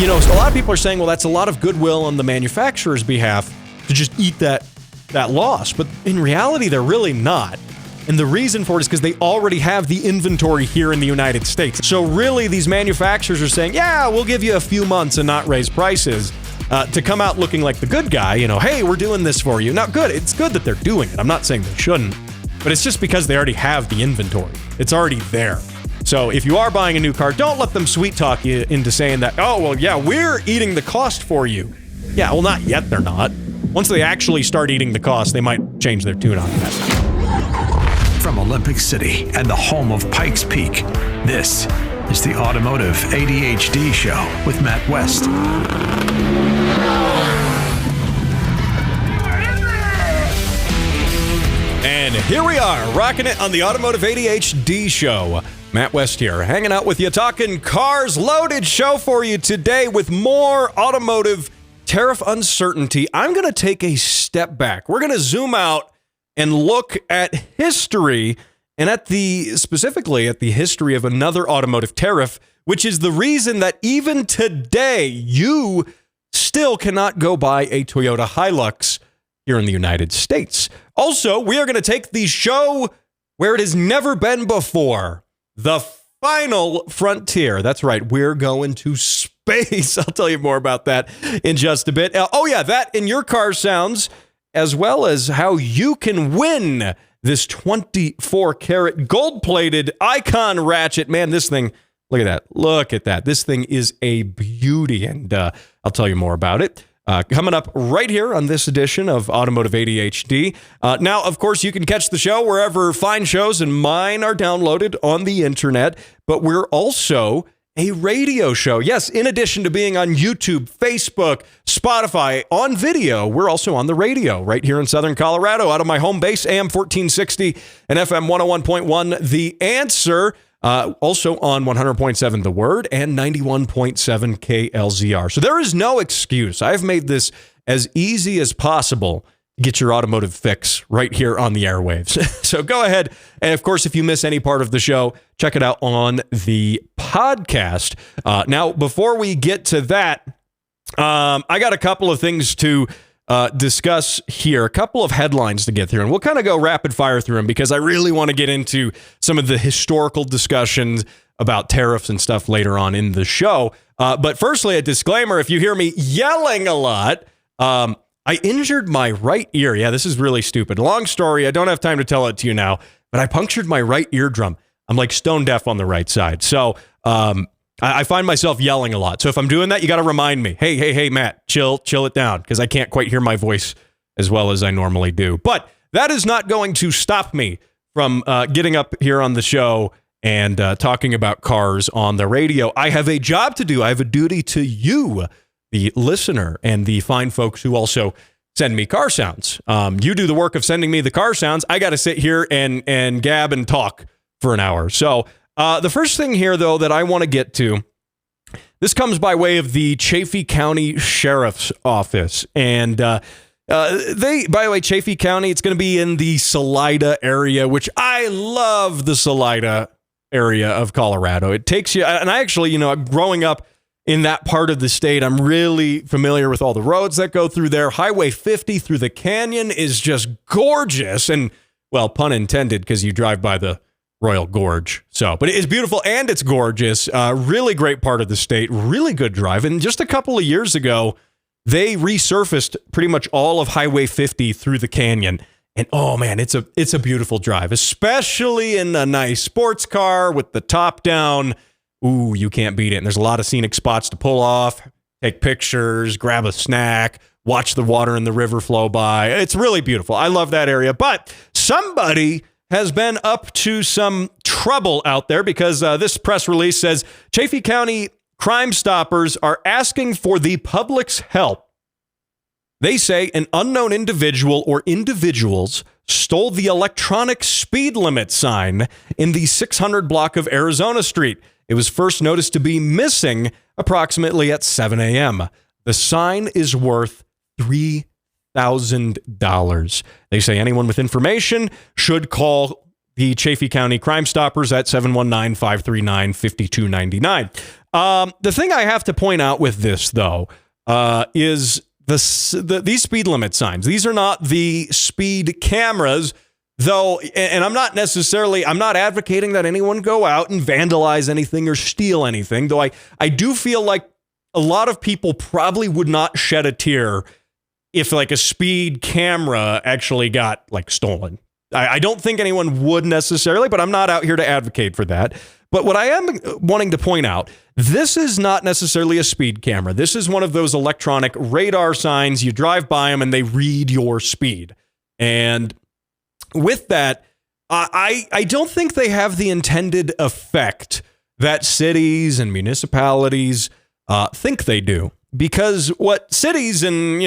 a lot of people are saying, well, that's a lot of goodwill on the manufacturer's behalf to just eat that loss. But in reality, they're really not. And the reason for it is because they already have the inventory here in the United States. So really, these manufacturers are saying, yeah, we'll give you a few months and not raise prices to come out looking like the good guy. Hey, we're doing this for you. Now, good. It's good that they're doing it. I'm not saying they shouldn't. But it's just because they already have the inventory. It's already there. So if you are buying a new car, don't let them sweet talk you into saying that, oh, well, yeah, we're eating the cost for you. Yeah, well, not yet, they're not. Once they actually start eating the cost, they might change their tune on that. From Olympic City and the home of Pikes Peak, this is the Automotive ADHD Show with Matt West. And here we are, rocking it on the Automotive ADHD Show. Matt West here, hanging out with you, talking cars. Loaded show for you today with more automotive tariff uncertainty. I'm going to take a step back. We're going to zoom out and look at history, and specifically at the history of another automotive tariff, which is the reason that even today you still cannot go buy a Toyota Hilux here in the United States. Also, we are going to take the show where it has never been before, the final frontier. That's right, we're going to space. I'll tell you more about that in just a bit. Oh yeah, that in your car sounds, as well as how you can win this 24 karat gold-plated icon ratchet. Man, this thing, look at that. Look at that. This thing is a beauty, and I'll tell you more about it. Coming up right here on this edition of Automotive ADHD. Now, of course, you can catch the show wherever fine shows and mine are downloaded on the internet, but we're also a radio show. Yes, in addition to being on YouTube, Facebook, Spotify, on video, we're also on the radio right here in Southern Colorado out of my home base, AM 1460 and FM 101.1, The Answer. Also on 100.7 The Word and 91.7 KLZR. So there is no excuse. I've made this as easy as possible to get your automotive fix right here on the airwaves. So go ahead. And of course, if you miss any part of the show, check it out on the podcast. Now, before we get to that, I got a couple of things to discuss here, a couple of headlines to get through, and we'll kind of go rapid fire through them because I really want to get into some of the historical discussions about tariffs and stuff later on in the show. But firstly, a disclaimer, if you hear me yelling a lot, I injured my right ear. Yeah, this is really stupid. Long story. I don't have time to tell it to you now, but I punctured my right eardrum. I'm like stone deaf on the right side. So, I find myself yelling a lot. So if I'm doing that, you got to remind me, hey, Matt, chill it down, because I can't quite hear my voice as well as I normally do. But that is not going to stop me from getting up here on the show and talking about cars on the radio. I have a job to do. I have a duty to you, the listener, and the fine folks who also send me car sounds. You do the work of sending me the car sounds. I got to sit here and gab and talk for an hour. So the first thing here, though, that I want to get to, this comes by way of the Chaffee County Sheriff's Office. And by the way, Chaffee County, it's going to be in the Salida area, which I love the Salida area of Colorado. It takes you, and I actually, growing up in that part of the state, I'm really familiar with all the roads that go through there. Highway 50 through the canyon is just gorgeous. And, well, pun intended, because you drive by the Royal Gorge. But it is beautiful and it's gorgeous. Really great part of the state. Really good drive. And just a couple of years ago, they resurfaced pretty much all of Highway 50 through the canyon. And oh man, it's a beautiful drive, especially in a nice sports car with the top down. Ooh, you can't beat it. And there's a lot of scenic spots to pull off, take pictures, grab a snack, watch the water in the river flow by. It's really beautiful. I love that area. But somebody has been up to some trouble out there because this press release says Chaffee County Crime Stoppers are asking for the public's help. They say an unknown individual or individuals stole the electronic speed limit sign in the 600 block of Arizona Street. It was first noticed to be missing approximately at 7 a.m. The sign is worth $3,000. They say anyone with information should call the Chaffee County Crime Stoppers at 719-539-5299. The thing I have to point out with this, though, is these speed limit signs. These are not the speed cameras, though, and I'm not advocating that anyone go out and vandalize anything or steal anything, though I do feel like a lot of people probably would not shed a tear if like a speed camera actually got like stolen. I don't think anyone would necessarily, but I'm not out here to advocate for that. But what I am wanting to point out, this is not necessarily a speed camera. This is one of those electronic radar signs. You drive by them and they read your speed. And with that, I don't think they have the intended effect that cities and municipalities think they do. Because what cities and,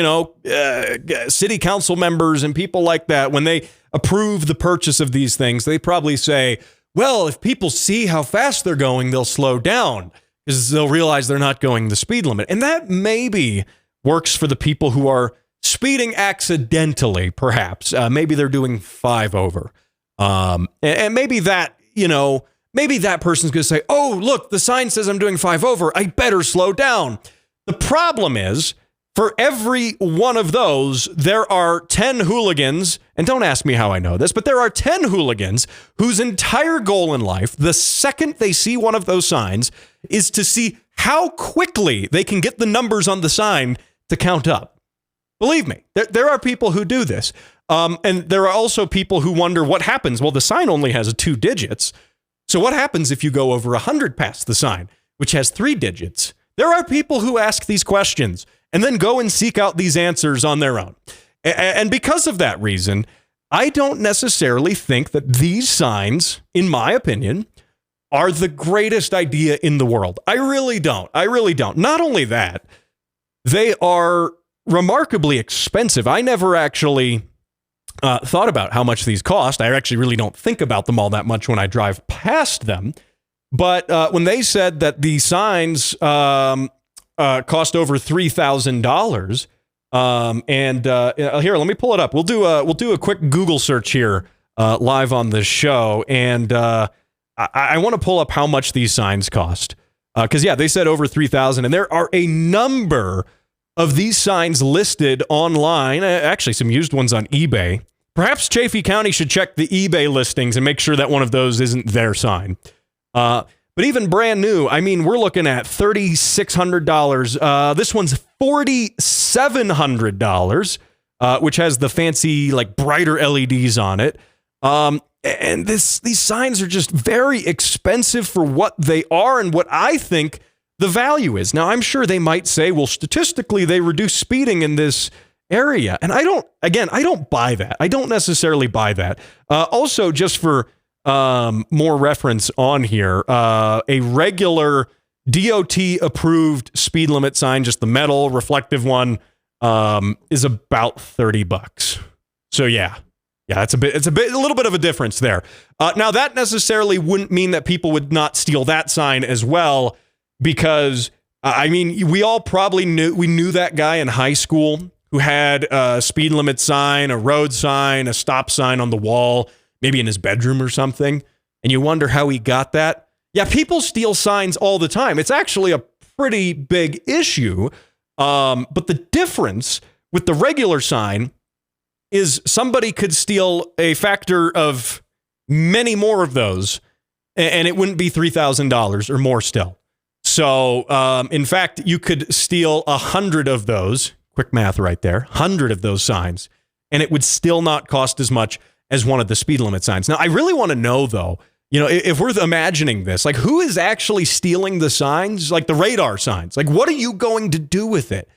city council members and people like that, when they approve the purchase of these things, they probably say, well, if people see how fast they're going, they'll slow down because they'll realize they're not going the speed limit. And that maybe works for the people who are speeding accidentally, perhaps. Maybe they're doing 5 over. And maybe that, maybe that person's going to say, oh, look, the sign says I'm doing 5 over. I better slow down. The problem is, for every one of those, there are 10 hooligans, and don't ask me how I know this, but there are 10 hooligans whose entire goal in life, the second they see one of those signs, is to see how quickly they can get the numbers on the sign to count up. Believe me, there are people who do this. And there are also people who wonder what happens. Well, the sign only has 2 digits. So what happens if you go over 100 past the sign, which has 3 digits? There are people who ask these questions and then go and seek out these answers on their own. And because of that reason, I don't necessarily think that these signs, in my opinion, are the greatest idea in the world. I really don't. Not only that, they are remarkably expensive. I never actually thought about how much these cost. I actually really don't think about them all that much when I drive past them. But when they said that the signs cost over $3,000, here, let me pull it up. We'll do a quick Google search here live on the show, and I want to pull up how much these signs cost because they said over $3,000, and there are a number of these signs listed online. Actually, some used ones on eBay. Perhaps Chaffee County should check the eBay listings and make sure that one of those isn't their sign. But even brand new, I mean, we're looking at $3,600. This one's $4,700, which has the fancy, like, brighter LEDs on it. And these signs are just very expensive for what they are and what I think the value is. Now, I'm sure they might say, well, statistically, they reduce speeding in this area. And I don't buy that. I don't necessarily buy that. Also, just for more reference on here, a regular DOT approved speed limit sign, just the metal reflective one, is about $30. So yeah, it's a little bit of a difference there. Now that necessarily wouldn't mean that people would not steal that sign as well, because I mean, we all probably knew that guy in high school who had a speed limit sign, a road sign, a stop sign on the wall, maybe in his bedroom or something, and you wonder how he got that. Yeah, people steal signs all the time. It's actually a pretty big issue. But the difference with the regular sign is somebody could steal a factor of many more of those, and it wouldn't be $3,000 or more still. So, in fact, you could steal 100 of those, quick math right there, 100 of those signs, and it would still not cost as much as one of the speed limit signs. Now, I really want to know, though, if we're imagining this, like, who is actually stealing the signs, like the radar signs? Like, what are you going to do with it?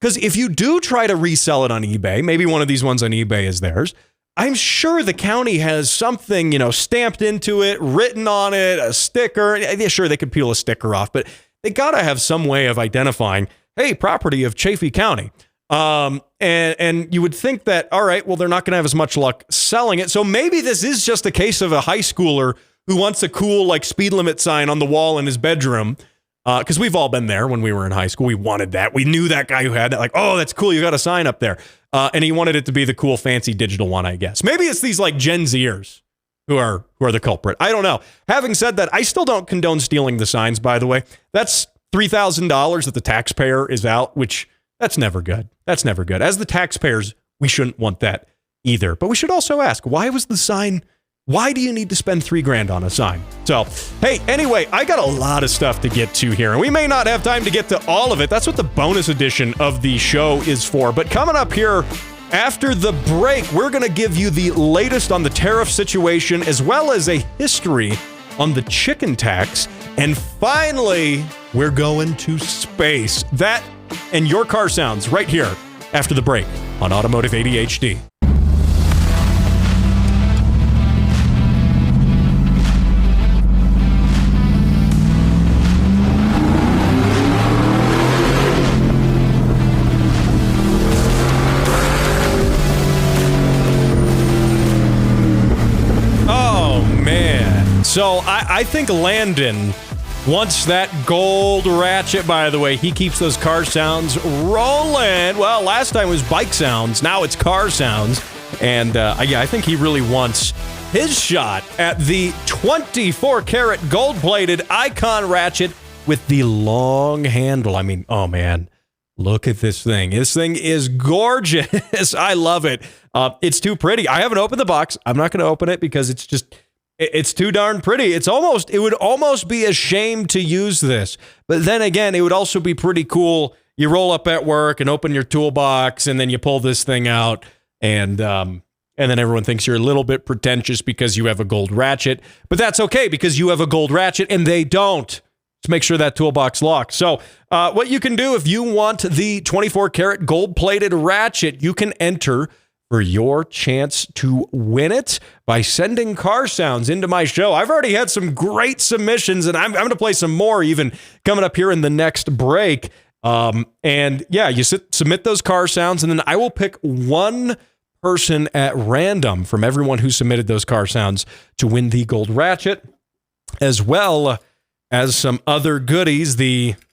Because if you do try to resell it on eBay, maybe one of these ones on eBay is theirs, I'm sure the county has something, stamped into it, written on it, a sticker. Yeah, sure, they could peel a sticker off, but they got to have some way of identifying, hey, property of Chaffee County. And you would think that, all right, well, they're not going to have as much luck selling it. So maybe this is just a case of a high schooler who wants a cool, like, speed limit sign on the wall in his bedroom. Because we've all been there when we were in high school. We wanted that. We knew that guy who had that, like, oh, that's cool. You got a sign up there. And he wanted it to be the cool, fancy digital one, I guess. Maybe it's these, like, Gen Zers who are the culprit. I don't know. Having said that, I still don't condone stealing the signs, by the way. That's $3,000 that the taxpayer is out, which that's never good. That's never good. As the taxpayers, we shouldn't want that either. But we should also ask, why was the sign? Why do you need to spend $3,000 on a sign? So, hey, anyway, I got a lot of stuff to get to here, and we may not have time to get to all of it. That's what the bonus edition of the show is for. But coming up here after the break, we're going to give you the latest on the tariff situation, as well as a history on the chicken tax. And finally, we're going to space. That and your car sounds right here after the break on Automotive ADHD. So I think Landon wants that gold ratchet, by the way. He keeps those car sounds rolling. Well, last time it was bike sounds. Now it's car sounds. And yeah, I think he really wants his shot at the 24-karat gold-plated icon ratchet with the long handle. I mean, oh, man. Look at this thing. This thing is gorgeous. I love it. It's too pretty. I haven't opened the box. I'm not going to open it because it's too darn pretty. It would almost be a shame to use this. But then again, it would also be pretty cool. You roll up at work and open your toolbox, and then you pull this thing out, and then everyone thinks you're a little bit pretentious because you have a gold ratchet. But that's okay because you have a gold ratchet and they don't. Just make sure that toolbox locks. So what you can do if you want the 24-karat gold-plated ratchet, you can enter for your chance to win it by sending car sounds into my show. I've already had some great submissions, and I'm going to play some more even coming up here in the next break. And yeah, you submit those car sounds, and then I will pick one person at random from everyone who submitted those car sounds to win the gold ratchet, as well as some other goodies.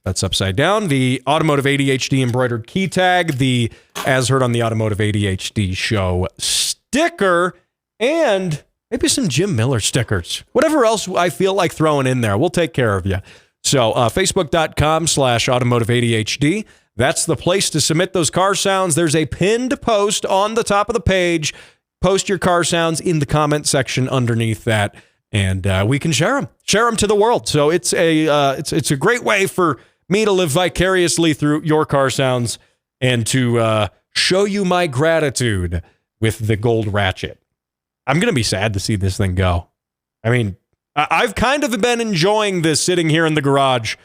That's upside down. The Automotive ADHD embroidered key tag, the As Heard on the Automotive ADHD show sticker, and maybe some Jim Miller stickers. Whatever else I feel like throwing in there, we'll take care of you. So Facebook.com/Automotive ADHD. That's the place to submit those car sounds. There's a pinned post on the top of the page. Post your car sounds in the comment section underneath that, and we can share them to the world. So it's a great way for me to live vicariously through your car sounds and to show you my gratitude with the gold ratchet. I'm going to be sad to see this thing go. I mean, I've kind of been enjoying this sitting here in the garage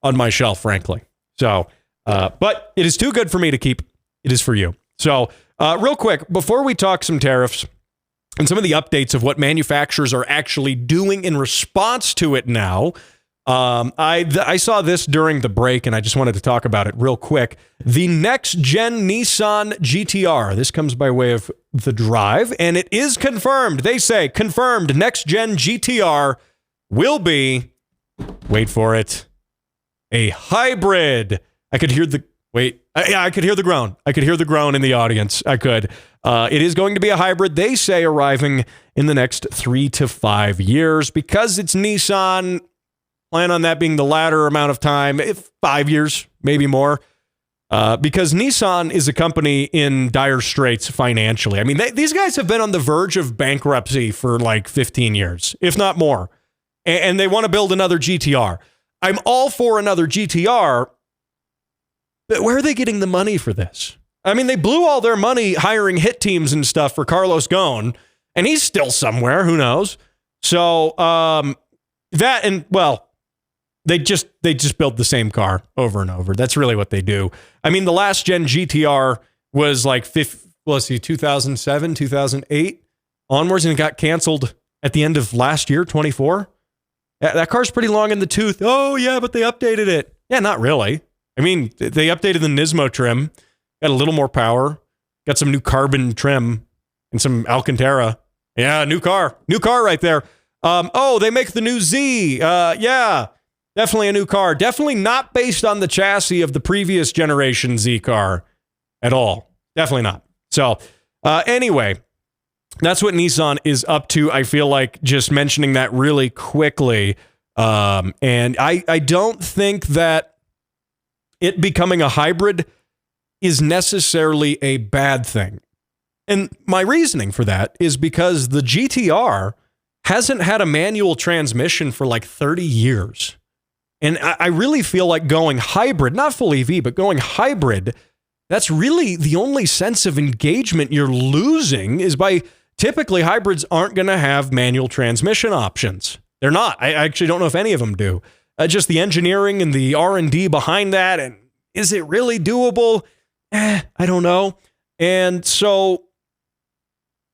on my shelf, frankly. So, but it is too good for me to keep. It is for you. So, real quick, before we talk some tariffs and some of the updates of what manufacturers are actually doing in response to it now, I saw this during the break, and I just wanted to talk about it real quick. The next-gen Nissan GTR. This comes by way of The Drive, and it is confirmed. They say, confirmed, next-gen GTR will be, wait for it, a hybrid. I could hear the groan. I could hear the groan in the audience. I could. It is going to be a hybrid, they say, arriving in the next 3 to 5 years. Because it's Nissan, plan on that being the latter amount of time, if 5 years, maybe more. Because Nissan is a company in dire straits financially. I mean, these guys have been on the verge of bankruptcy for like 15 years, if not more. And they want to build another GTR. I'm all for another GTR, but where are they getting the money for this? I mean, they blew all their money hiring hit teams and stuff for Carlos Ghosn, and he's still somewhere. Who knows? So that and, well, they just build the same car over and over. That's really what they do. I mean, the last gen GTR was like 2007, 2008 onwards, and it got canceled at the end of last year, 24. That car's pretty long in the tooth. Oh, yeah, but they updated it. Yeah, not really. I mean, they updated the Nismo trim, got a little more power, got some new carbon trim and some Alcantara. Yeah, new car right there. They make the new Z. Yeah, definitely a new car. Definitely not based on the chassis of the previous generation Z car at all. Definitely not. So anyway, that's what Nissan is up to. I feel like just mentioning that really quickly. And I don't think that it becoming a hybrid is necessarily a bad thing. And my reasoning for that is because the GTR hasn't had a manual transmission for like 30 years. And I really feel like going hybrid, not full EV, but going hybrid, that's really the only sense of engagement you're losing is by typically hybrids aren't going to have manual transmission options. They're not. I actually don't know if any of them do. Just the engineering and the R&D behind that. And is it really doable? I don't know. And so,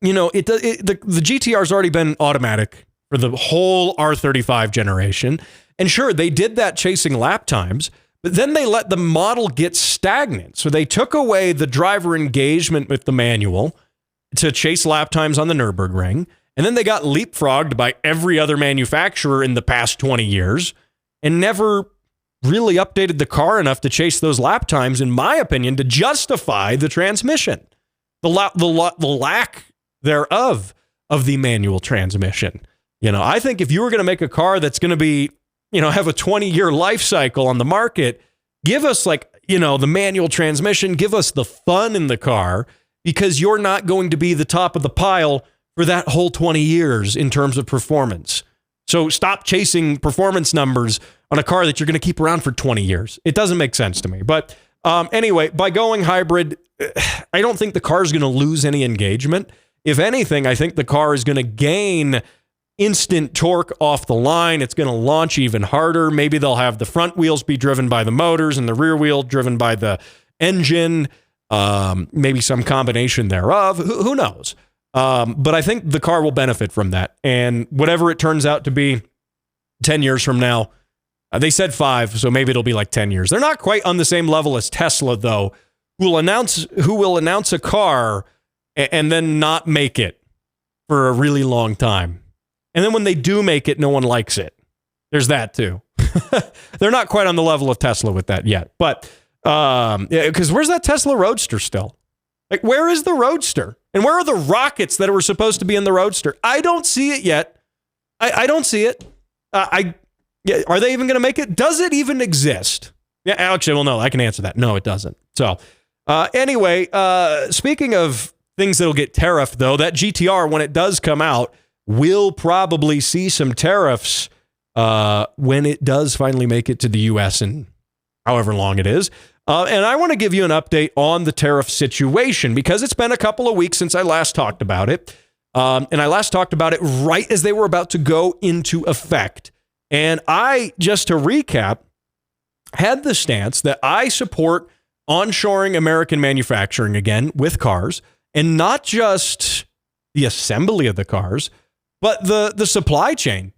you know, the GTR's already been automatic for the whole R35 generation. And sure, they did that chasing lap times, but then they let the model get stagnant. So they took away the driver engagement with the manual to chase lap times on the Nürburgring. And then they got leapfrogged by every other manufacturer in the past 20 years and never really updated the car enough to chase those lap times, in my opinion, to justify the transmission, the lack thereof of the manual transmission. You know, I think if you were going to make a car that's going to be, you know, have a 20-year life cycle on the market, give us like, you know, the manual transmission, give us the fun in the car, because you're not going to be the top of the pile for that whole 20 years in terms of performance. So stop chasing performance numbers on a car that you're going to keep around for 20 years. It doesn't make sense to me. But anyway, by going hybrid, I don't think the car is going to lose any engagement. If anything, I think the car is going to gain instant torque off the line. It's going to launch even harder. Maybe they'll have the front wheels be driven by the motors and the rear wheel driven by the engine. Maybe some combination thereof. Who knows? But I think the car will benefit from that. And whatever it turns out to be 10 years from now, they said 5, so maybe it'll be like 10 years. They're not quite on the same level as Tesla, though, who will announce a car and then not make it for a really long time. And then when they do make it, no one likes it. There's that, too. They're not quite on the level of Tesla with that yet. But because where's that Tesla Roadster still? Like, where is the Roadster? And where are the rockets that were supposed to be in the Roadster? I don't see it yet. I don't see it. Are they even going to make it? Does it even exist? Yeah, actually, well, no, I can answer that. No, it doesn't. So anyway, speaking of things that'll get tariffed, though, that GTR, when it does come out, will probably see some tariffs when it does finally make it to the U.S. in however long it is. And I want to give you an update on the tariff situation because it's been a couple of weeks since I last talked about it. And I last talked about it right as they were about to go into effect. And I, just to recap, had the stance that I support onshoring American manufacturing again with cars, and not just the assembly of the cars, but the supply chain.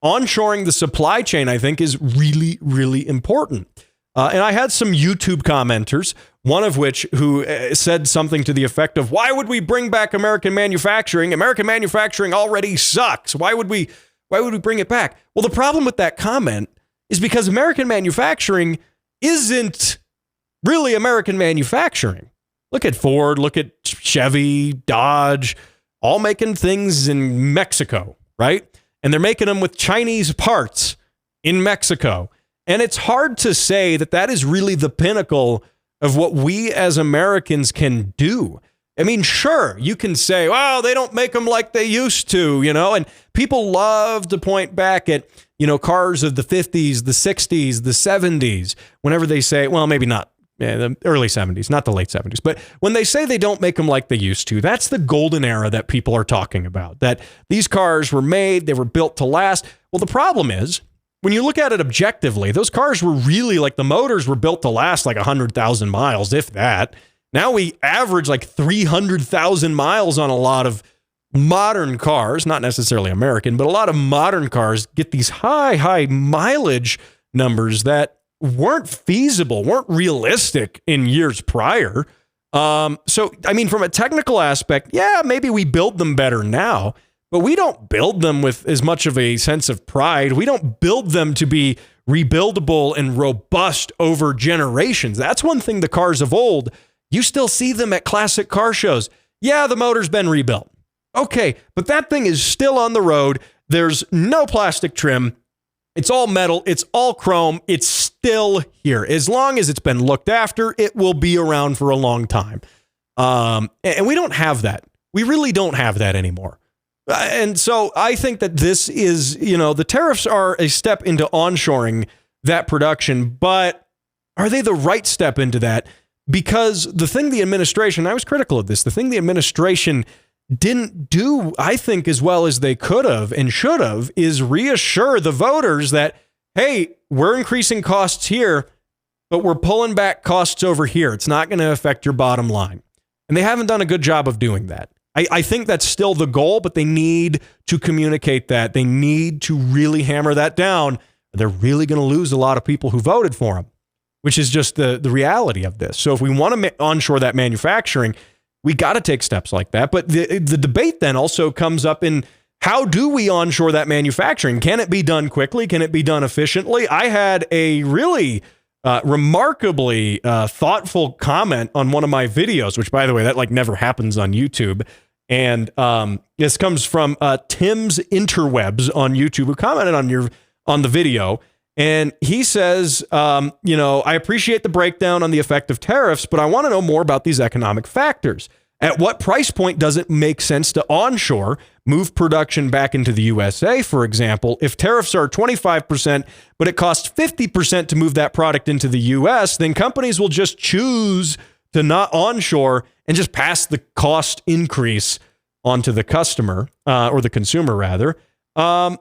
Onshoring the supply chain, I think, is really, really important. And I had some YouTube commenters, one of which who said something to the effect of, why would we bring back American manufacturing? American manufacturing already sucks. Why would we bring it back? Well, the problem with that comment is because American manufacturing isn't really American manufacturing. Look at Ford, look at Chevy, Dodge, all making things in Mexico, right? And they're making them with Chinese parts in Mexico. And it's hard to say that that is really the pinnacle of what we as Americans can do. I mean, sure, you can say, well, they don't make them like they used to, you know, and people love to point back at, you know, cars of the 50s, the 60s, the 70s, whenever they say, well, maybe not the early 70s, not the late 70s, but when they say they don't make them like they used to, that's the golden era that people are talking about, that these cars were made, they were built to last. Well, the problem is, when you look at it objectively, those cars were really like the motors were built to last like 100,000 miles, if that. Now we average like 300,000 miles on a lot of modern cars, not necessarily American, but a lot of modern cars get these high mileage numbers that weren't feasible, weren't realistic in years prior. So, I mean, from a technical aspect, yeah, maybe we build them better now. But we don't build them with as much of a sense of pride. We don't build them to be rebuildable and robust over generations. That's one thing the cars of old, you still see them at classic car shows. Yeah, the motor's been rebuilt. Okay, but that thing is still on the road. There's no plastic trim. It's all metal. It's all chrome. It's still here. As long as it's been looked after, it will be around for a long time. And we don't have that. We really don't have that anymore. And so I think that this is, the tariffs are a step into onshoring that production, but are they the right step into that? Because the thing the administration, I was critical of this, the thing the administration didn't do, I think, as well as they could have and should have, is reassure the voters that, hey, we're increasing costs here, but we're pulling back costs over here. It's not going to affect your bottom line. And they haven't done a good job of doing that. I think that's still the goal, but they need to communicate that. They need to really hammer that down. They're really going to lose a lot of people who voted for them, which is just the reality of this. So if we want to onshore that manufacturing, we got to take steps like that. But the debate then also comes up in, how do we onshore that manufacturing? Can it be done quickly? Can it be done efficiently? I had a really remarkably thoughtful comment on one of my videos, which, by the way, that never happens on YouTube. And this comes from Tim's Interwebs on YouTube, who commented on the video. And he says, I appreciate the breakdown on the effect of tariffs, but I want to know more about these economic factors. At what price point does it make sense to onshore, move production back into the USA, for example? If tariffs are 25%, but it costs 50% to move that product into the US, then companies will just choose to not onshore and just pass the cost increase onto the customer, or the consumer, rather. And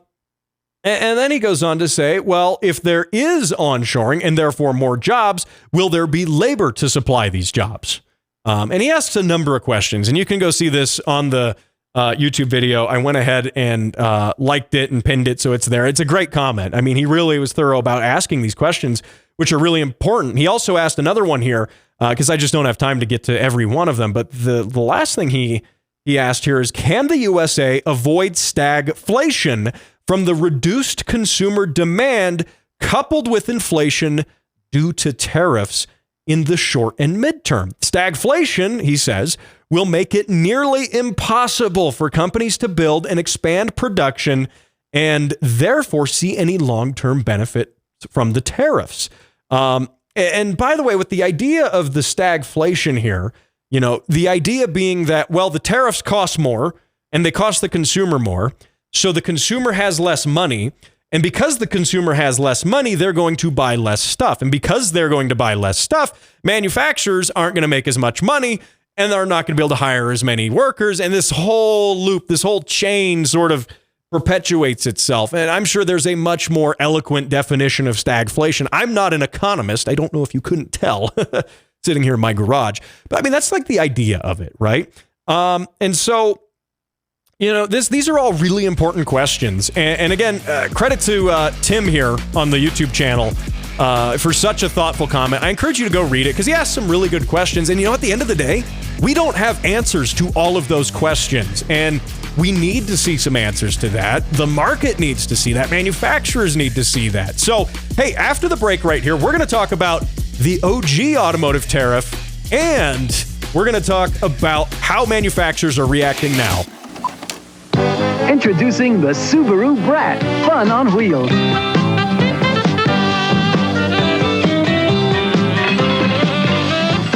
then he goes on to say, well, if there is onshoring and therefore more jobs, will there be labor to supply these jobs? And he asks a number of questions, and you can go see this on the YouTube video. I went ahead and liked it and pinned it, so it's there. It's a great comment. I mean, he really was thorough about asking these questions, which are really important. He also asked another one here, because I just don't have time to get to every one of them. But the last thing he asked here is, can the USA avoid stagflation from the reduced consumer demand coupled with inflation due to tariffs in the short and midterm? Stagflation, he says, will make it nearly impossible for companies to build and expand production and therefore see any long-term benefit from the tariffs. And by the way, with the idea of the stagflation here, the idea being that, well, the tariffs cost more and they cost the consumer more. So the consumer has less money. And because the consumer has less money, they're going to buy less stuff. And because they're going to buy less stuff, manufacturers aren't going to make as much money, and they're not going to be able to hire as many workers. And this whole loop, this whole chain sort of perpetuates itself. And I'm sure there's a much more eloquent definition of stagflation. I'm not an economist. I don't know if you couldn't tell sitting here in my garage. But I mean, that's the idea of it, right? And so, these are all really important questions. And again, credit to Tim here on the YouTube channel for such a thoughtful comment. I encourage you to go read it because he asked some really good questions. And at the end of the day, we don't have answers to all of those questions. And we need to see some answers to that. The market needs to see that. Manufacturers need to see that. So, hey, after the break right here, we're going to talk about the OG automotive tariff, and we're going to talk about how manufacturers are reacting now. Introducing the Subaru Brat, fun on wheels.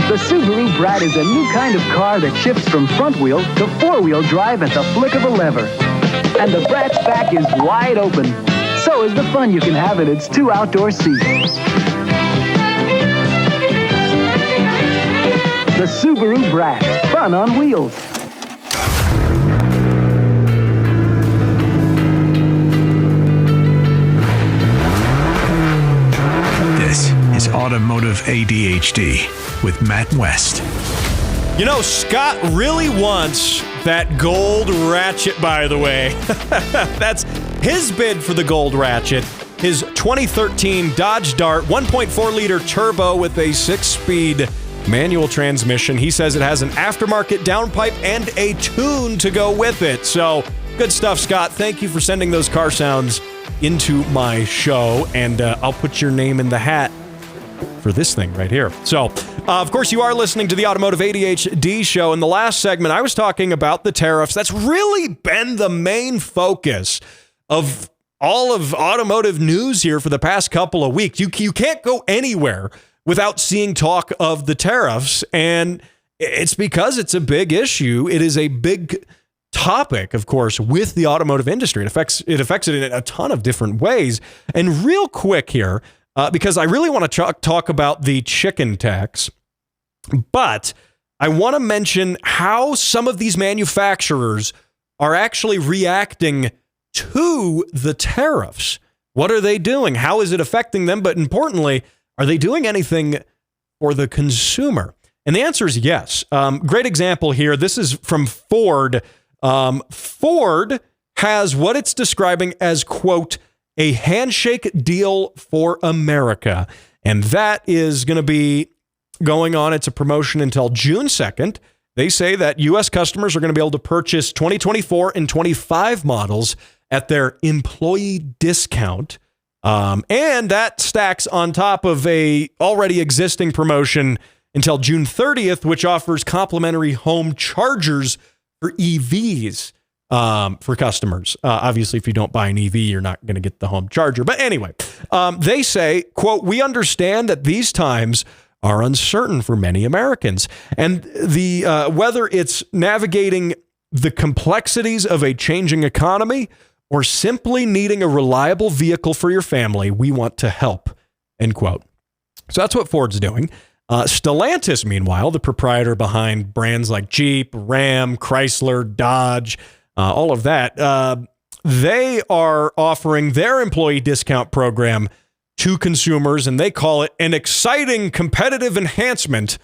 The Subaru Brat is a new kind of car that shifts from front wheel to four-wheel drive at the flick of a lever. And the Brat's back is wide open. So is the fun you can have in its two outdoor seats. The Subaru Brat, fun on wheels. This is Automotive ADHD with Matt West. Scott really wants that gold ratchet, by the way. That's his bid for the gold ratchet. His 2013 Dodge Dart 1.4-liter turbo with a 6-speed manual transmission. He says it has an aftermarket downpipe and a tune to go with it. So, good stuff, Scott. Thank you for sending those car sounds into my show, and I'll put your name in the hat for this thing right here. So, Of course, you are listening to the Automotive ADHD show. In the last segment, I was talking about the tariffs. That's really been the main focus of all of automotive news here for the past couple of weeks. You can't go anywhere without seeing talk of the tariffs, and it's because it's a big issue. It is a big topic, of course, with the automotive industry. It affects it in a ton of different ways. And real quick here, because I really want to talk about the chicken tax, but I want to mention how some of these manufacturers are actually reacting to the tariffs. What are they doing? How is it affecting them? But importantly, are they doing anything for the consumer? And the answer is yes. Great example here. This is from Ford. Ford has what it's describing as, quote, a handshake deal for America. And that is going to be going on. It's a promotion until June 2nd. They say that U.S. customers are going to be able to purchase 2024 and 25 models at their employee discount. And that stacks on top of a already existing promotion until June 30th, which offers complimentary home chargers for EVs for customers. Obviously, if you don't buy an EV, you're not going to get the home charger. But anyway, they say, quote, we understand that these times are uncertain for many Americans. And the whether it's navigating the complexities of a changing economy or simply needing a reliable vehicle for your family, we want to help, end quote. So that's what Ford's doing. Stellantis, meanwhile, the proprietor behind brands like Jeep, Ram, Chrysler, Dodge, all of that, they are offering their employee discount program to consumers, and they call it an exciting competitive enhancement.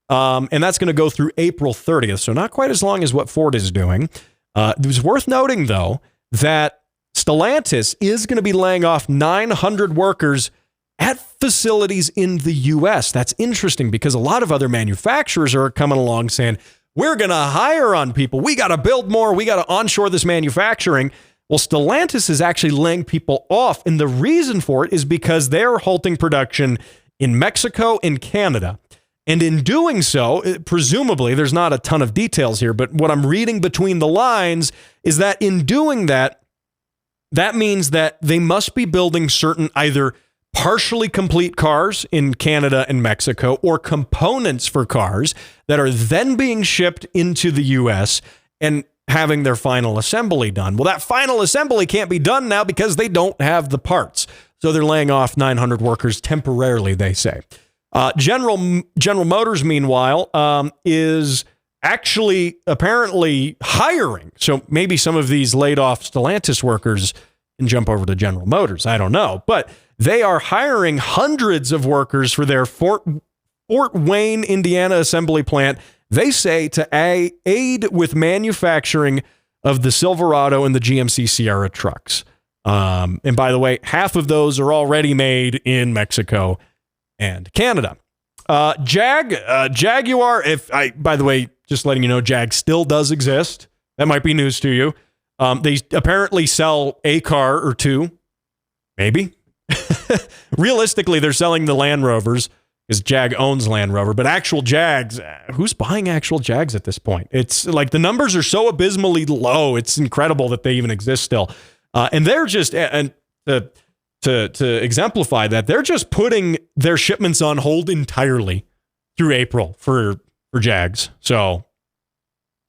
And that's going to go through April 30th, so not quite as long as what Ford is doing. It was worth noting, though, that Stellantis is going to be laying off 900 workers at facilities in the U.S. That's interesting because a lot of other manufacturers are coming along saying, we're going to hire on people. We got to build more. We got to onshore this manufacturing. Well, Stellantis is actually laying people off. And the reason for it is because they're halting production in Mexico and Canada. And in doing so, presumably, there's not a ton of details here, but what I'm reading between the lines is that in doing that, that means that they must be building certain either partially complete cars in Canada and Mexico or components for cars that are then being shipped into the U.S. and having their final assembly done. Well, that final assembly can't be done now because they don't have the parts. So they're laying off 900 workers temporarily, they say. General Motors, meanwhile, is actually apparently hiring. So maybe some of these laid off Stellantis workers can jump over to General Motors. I don't know. But they are hiring hundreds of workers for their Fort Wayne, Indiana assembly plant. They say to aid with manufacturing of the Silverado and the GMC Sierra trucks. And by the way, half of those are already made in Mexico and Canada. Jaguar, by the way, just letting you know, Jag still does exist. That might be news to you. They apparently sell a car or two, maybe. Realistically, they're selling the Land Rovers because Jag owns Land Rover, but actual Jags, who's buying actual Jags at this point? It's like the numbers are so abysmally low. It's incredible that they even exist still. And they're just, and to exemplify that, they're just putting their shipments on hold entirely through April for Jags. So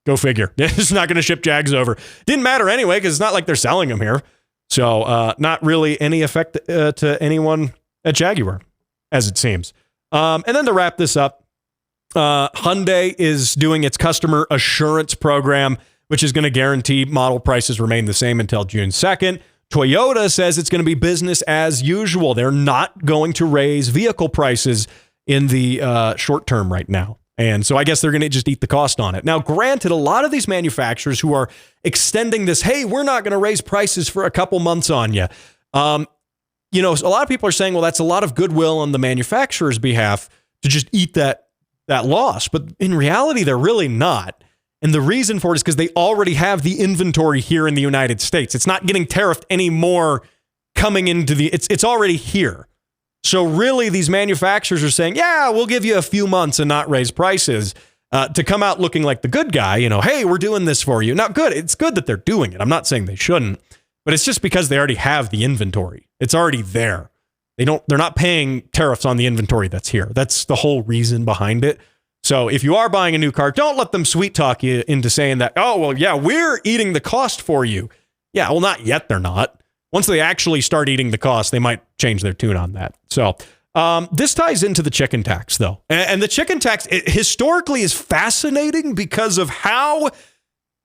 go figure. It's not going to ship Jags over. Didn't matter anyway, because it's not like they're selling them here. So not really any effect to anyone at Jaguar, as it seems. And then to wrap this up, Hyundai is doing its customer assurance program, which is going to guarantee model prices remain the same until June 2nd. Toyota says it's going to be business as usual. They're not going to raise vehicle prices in the short term right now. And so I guess they're going to just eat the cost on it. Now, granted, a lot of these manufacturers who are extending this, hey, we're not going to raise prices for a couple months on you. A lot of people are saying, well, that's a lot of goodwill on the manufacturer's behalf to just eat that loss. But in reality, they're really not. And the reason for it is because they already have the inventory here in the United States. It's not getting tariffed anymore coming into it's already here. So really, these manufacturers are saying, yeah, we'll give you a few months and not raise prices to come out looking like the good guy. Hey, we're doing this for you. Now, good. It's good that they're doing it. I'm not saying they shouldn't, but it's just because they already have the inventory. It's already there. They're not paying tariffs on the inventory that's here. That's the whole reason behind it. So if you are buying a new car, don't let them sweet talk you into saying that, oh, well, yeah, we're eating the cost for you. Yeah, well, not yet. They're not. Once they actually start eating the cost, they might change their tune on that. So this ties into the chicken tax, though. And the chicken tax historically is fascinating because of how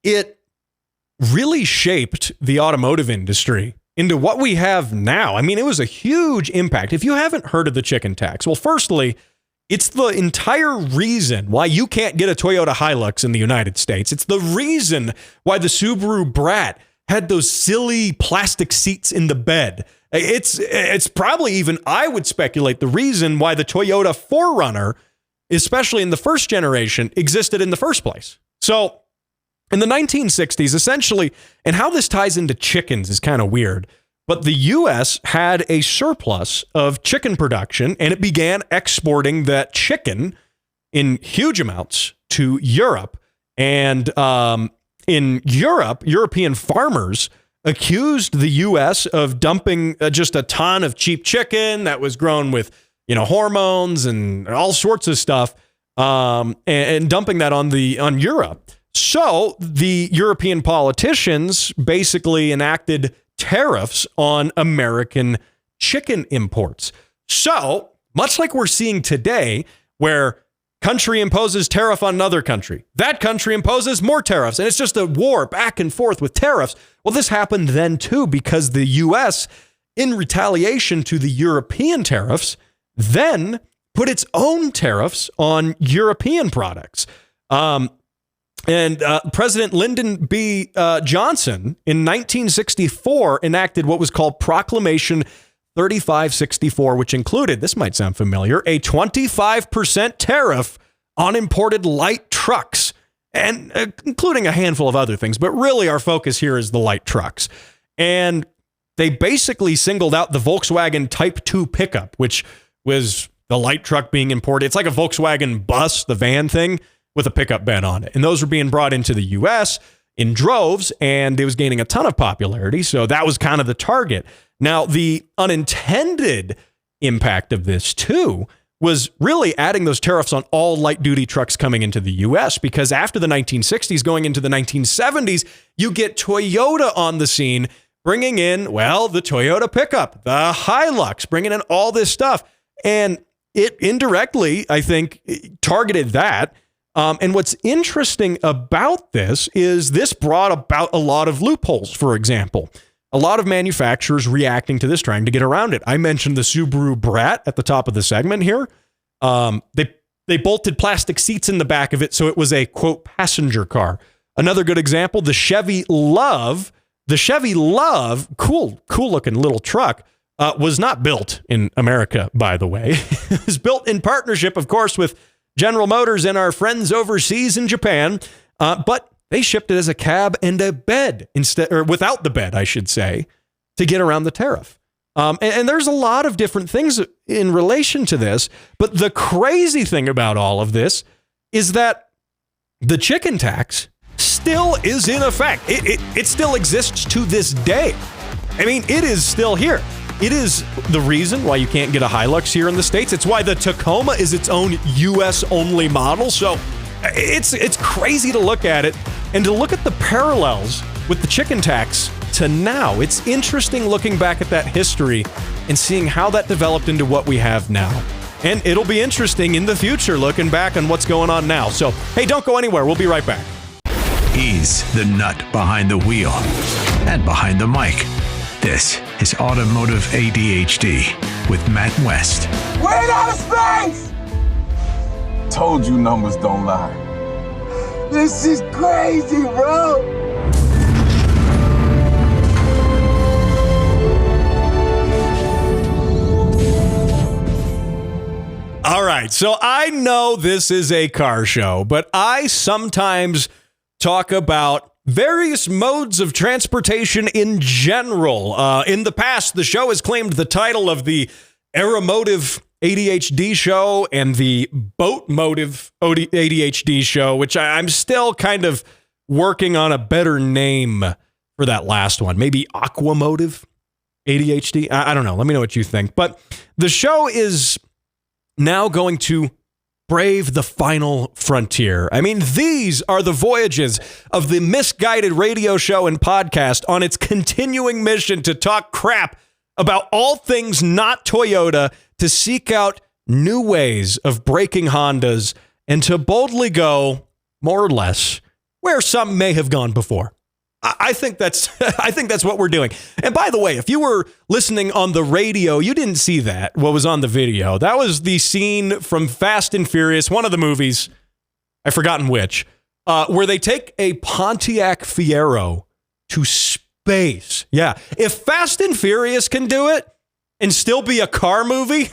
it really shaped the automotive industry into what we have now. I mean, it was a huge impact. If you haven't heard of the chicken tax, well, firstly, it's the entire reason why you can't get a Toyota Hilux in the United States. It's the reason why the Subaru Brat had those silly plastic seats in the bed. It's probably even, I would speculate, the reason why the Toyota 4Runner, especially in the first generation, existed in the first place. So in the 1960s, essentially, and how this ties into chickens is kind of weird, but the U.S. had a surplus of chicken production, and it began exporting that chicken in huge amounts to Europe. And in Europe, European farmers accused the U.S. of dumping just a ton of cheap chicken that was grown with, hormones and all sorts of stuff, and dumping that on Europe. So the European politicians basically enacted tariffs on American chicken imports. So much like we're seeing today, where country imposes tariff on another country, that country imposes more tariffs, and it's just a war back and forth with tariffs. Well, this happened then too, because the U.S., in retaliation to the European tariffs, then put its own tariffs on European products. And President Lyndon B. Johnson in 1964 enacted what was called Proclamation 3564, which included, this might sound familiar, a 25% tariff on imported light trucks, and including a handful of other things. But really, our focus here is the light trucks. And they basically singled out the Volkswagen Type 2 pickup, which was the light truck being imported. It's like a Volkswagen bus, the van thing, with a pickup bed on it. And those were being brought into the U.S. in droves, and it was gaining a ton of popularity. So that was kind of the target. Now, the unintended impact of this, too, was really adding those tariffs on all light-duty trucks coming into the U.S., because after the 1960s, going into the 1970s, you get Toyota on the scene, bringing in, well, the Toyota pickup, the Hilux, bringing in all this stuff. And it indirectly, I think, targeted that. And what's interesting about this is this brought about a lot of loopholes. For example, a lot of manufacturers reacting to this, trying to get around it. I mentioned the Subaru Brat at the top of the segment here. They bolted plastic seats in the back of it, so it was a, quote, passenger car. Another good example, the Chevy Love. The Chevy Love, cool looking little truck, was not built in America, by the way. It was built in partnership, of course, with General Motors and our friends overseas in Japan, but they shipped it as a cab and a bed instead, or without the bed, I should say, to get around the tariff. And there's a lot of different things in relation to this, but the crazy thing about all of this is that the chicken tax still is in effect. It still exists to this day. I mean, it is still here. It is the reason why you can't get a Hilux here in the States. It's why the Tacoma is its own U.S.-only model. So it's crazy to look at it and to look at the parallels with the chicken tax to now. It's interesting looking back at that history and seeing how that developed into what we have now. And it'll be interesting in the future looking back on what's going on now. So, hey, don't go anywhere. We'll be right back. He's the nut behind the wheel and behind the mic. This is Automotive ADHD with Matt West. We're in outer space! Told you numbers don't lie. This is crazy, bro! All right, so I know this is a car show, but I sometimes talk about various modes of transportation in general. In the past, the show has claimed the title of the Aeromotive ADHD show and the Boat Motive ADHD show, which I'm still kind of working on a better name for that last one. Maybe Aquamotive ADHD. I don't know. Let me know what you think. But the show is now going to brave the final frontier. I mean, these are the voyages of the misguided radio show and podcast on its continuing mission to talk crap about all things not Toyota, to seek out new ways of breaking Hondas, and to boldly go, more or less, where some may have gone before. I think that's what we're doing. And by the way, if you were listening on the radio, you didn't see that, what was on the video. That was the scene from Fast and Furious, one of the movies, I've forgotten which, where they take a Pontiac Fiero to space. Yeah. If Fast and Furious can do it and still be a car movie,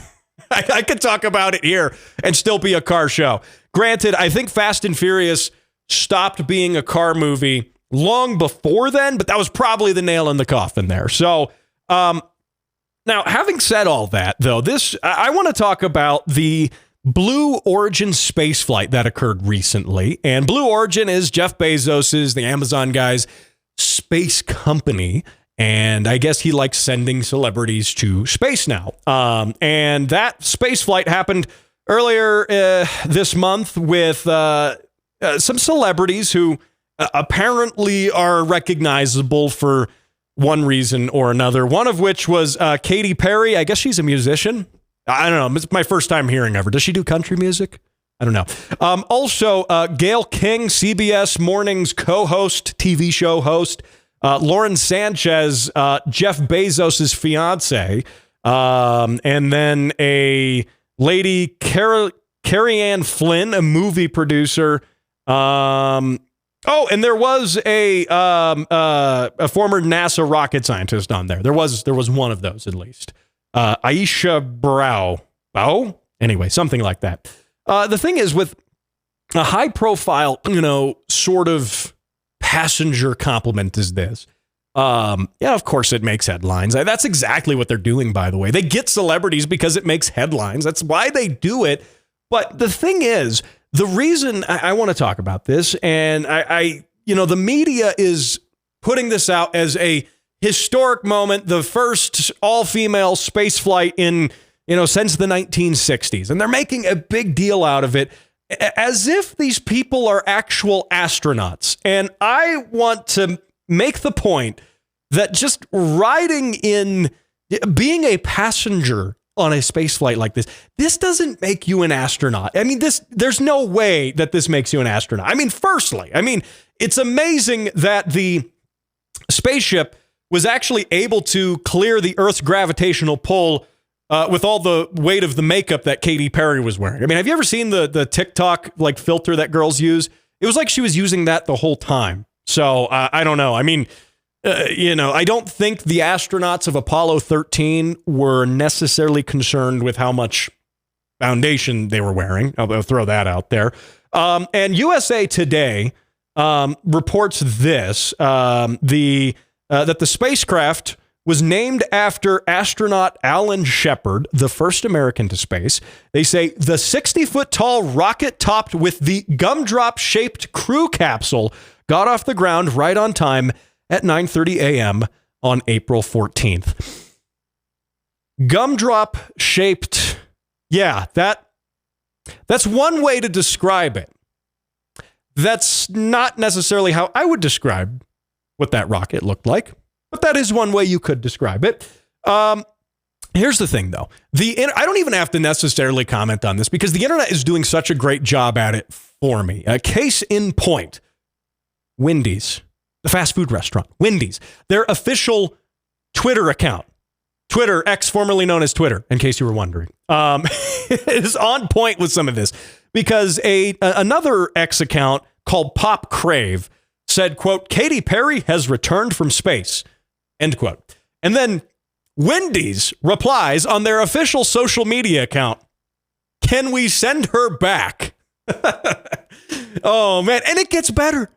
I could talk about it here and still be a car show. Granted, I think Fast and Furious stopped being a car movie long before then, but that was probably the nail in the coffin there. So, now, having said all that, though, I want to talk about the Blue Origin space flight that occurred recently. And Blue Origin is Jeff Bezos's, the Amazon guy's, space company. And I guess he likes sending celebrities to space now. And that space flight happened earlier this month with some celebrities who apparently are recognizable for one reason or another. One of which was Katy Perry. I guess she's a musician. I don't know. It's my first time hearing of her. Does she do country music? I don't know. Also, Gayle King, CBS Mornings co-host, TV show host. Lauren Sanchez, Jeff Bezos' fiance. And then a lady, Carrie Ann Flynn, a movie producer. And there was a former NASA rocket scientist on there. There was one of those at least. Aisha Brau. Anyway, something like that. The thing is, with a high profile, sort of passenger compliment as this, of course it makes headlines. That's exactly what they're doing, by the way. They get celebrities because it makes headlines. That's why they do it. But the thing is, the reason I want to talk about this, and the media is putting this out as a historic moment, the first all-female space flight in, since the 1960s. And they're making a big deal out of it as if these people are actual astronauts. And I want to make the point that just being a passenger on a space flight like this doesn't make you an astronaut. I mean, there's no way that this makes you an astronaut. I mean, firstly, it's amazing that the spaceship was actually able to clear the Earth's gravitational pull with all the weight of the makeup that Katy Perry was wearing. I mean, have you ever seen the TikTok filter that girls use? It was like she was using that the whole time. So I don't know. I mean, I don't think the astronauts of Apollo 13 were necessarily concerned with how much foundation they were wearing. I'll throw that out there. And USA Today reports this, that the spacecraft was named after astronaut Alan Shepard, the first American to space. They say the 60-foot-tall rocket topped with the gumdrop-shaped crew capsule got off the ground right on time at 9:30 a.m. on April 14th. Gumdrop-shaped, that's one way to describe it. That's not necessarily how I would describe what that rocket looked like, but that is one way you could describe it. Here's the thing, though. I don't even have to necessarily comment on this because the internet is doing such a great job at it for me. A case in point, Wendy's, the fast food restaurant, Wendy's, their official Twitter account, Twitter, X, formerly known as Twitter, in case you were wondering, is on point with some of this because another X account called Pop Crave said, quote, Katy Perry has returned from space, end quote. And then Wendy's replies on their official social media account, can we send her back? Oh, man. And it gets better.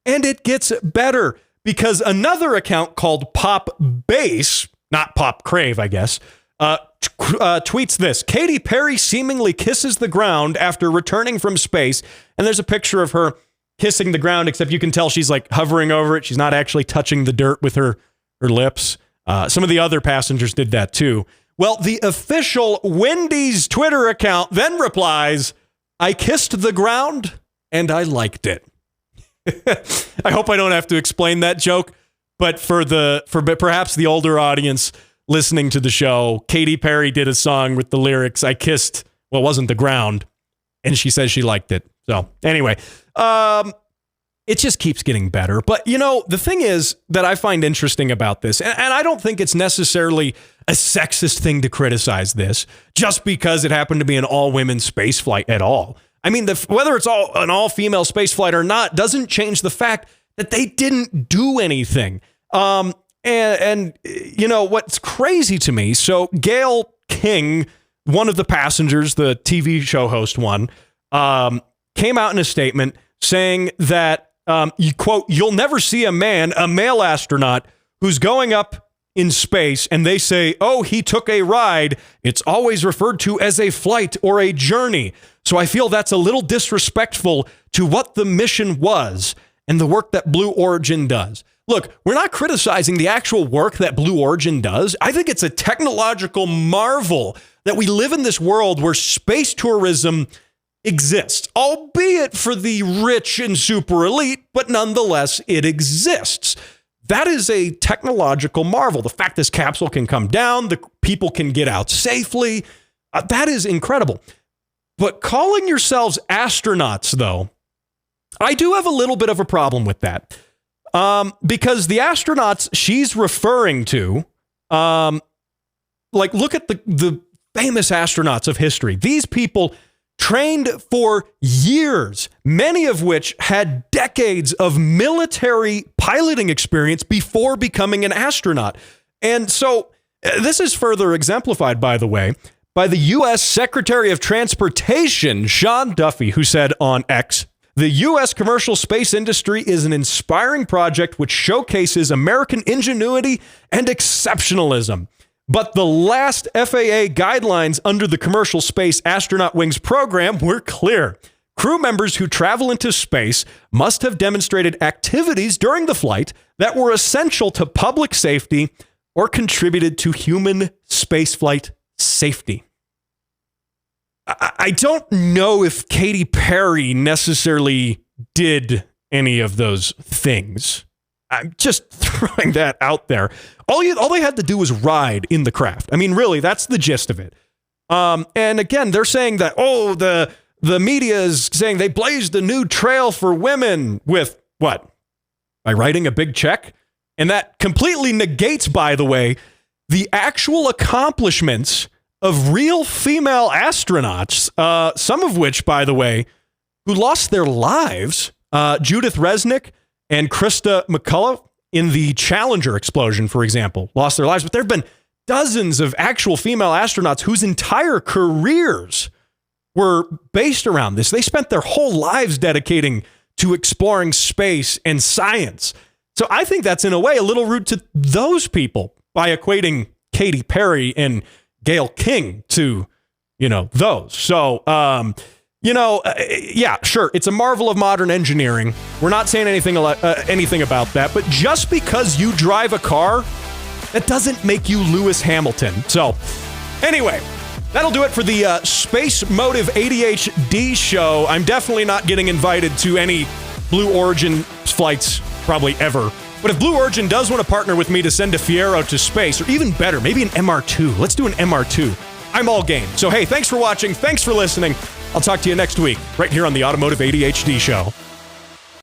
And it gets better because another account called Pop Base, not Pop Crave, I guess, tweets this. Katy Perry seemingly kisses the ground after returning from space. And there's a picture of her kissing the ground, except you can tell she's like hovering over it. She's not actually touching the dirt with her lips. Some of the other passengers did that too. Well, the official Wendy's Twitter account then replies, I kissed the ground and I liked it. I hope I don't have to explain that joke, but for perhaps the older audience listening to the show, Katy Perry did a song with the lyrics, I kissed, well, it wasn't the ground, and she says she liked it. So anyway, it just keeps getting better. But, you know, the thing is that I find interesting about this, and I don't think it's necessarily a sexist thing to criticize this just because it happened to be an all-women space flight at all. I mean, whether it's an all-female space flight or not doesn't change the fact that they didn't do anything. And you know, what's crazy to me, so Gayle King, one of the passengers, the TV show host one, came out in a statement saying that, you quote, you'll never see a male astronaut who's going up in space and they say, oh, he took a ride. It's always referred to as a flight or a journey. So I feel that's a little disrespectful to what the mission was and the work that Blue Origin does. Look, we're not criticizing the actual work that Blue Origin does. I think it's a technological marvel that we live in this world where space tourism exists, albeit for the rich and super elite, but nonetheless, it exists. That is a technological marvel. The fact this capsule can come down, the people can get out safely, that is incredible. But calling yourselves astronauts, though, I do have a little bit of a problem with that. Because the astronauts she's referring to, like, look at the famous astronauts of history. These people trained for years, many of which had decades of military piloting experience before becoming an astronaut. And so this is further exemplified, by the way, by the U.S. Secretary of Transportation, Sean Duffy, who said on X, the U.S. commercial space industry is an inspiring project which showcases American ingenuity and exceptionalism. But the last FAA guidelines under the Commercial Space Astronaut Wings program were clear. Crew members who travel into space must have demonstrated activities during the flight that were essential to public safety or contributed to human spaceflight safety. I don't know if Katy Perry necessarily did any of those things. I'm just throwing that out there. All they had to do was ride in the craft. I mean, really, that's the gist of it. And again, they're saying that, oh, the media is saying they blazed a new trail for women with what? By writing a big check? And that completely negates, by the way, the actual accomplishments of real female astronauts, some of which, by the way, who lost their lives, Judith Resnick and Krista McCullough in the Challenger explosion, for example, lost their lives. But there have been dozens of actual female astronauts whose entire careers were based around this. They spent their whole lives dedicating to exploring space and science. So I think that's, in a way, a little rude to those people by equating Katy Perry and Gayle King to, you know, those. So, yeah, sure, it's a marvel of modern engineering. We're not saying anything about that. But just because you drive a car, that doesn't make you Lewis Hamilton. So, anyway, that'll do it for the Space Motive ADHD show. I'm definitely not getting invited to any Blue Origin flights, probably ever. But if Blue Origin does want to partner with me to send a Fiero to space, or even better, maybe an MR2, let's do an MR2. I'm all game. So, hey, thanks for watching. Thanks for listening. I'll talk to you next week, right here on the Automotive ADHD show.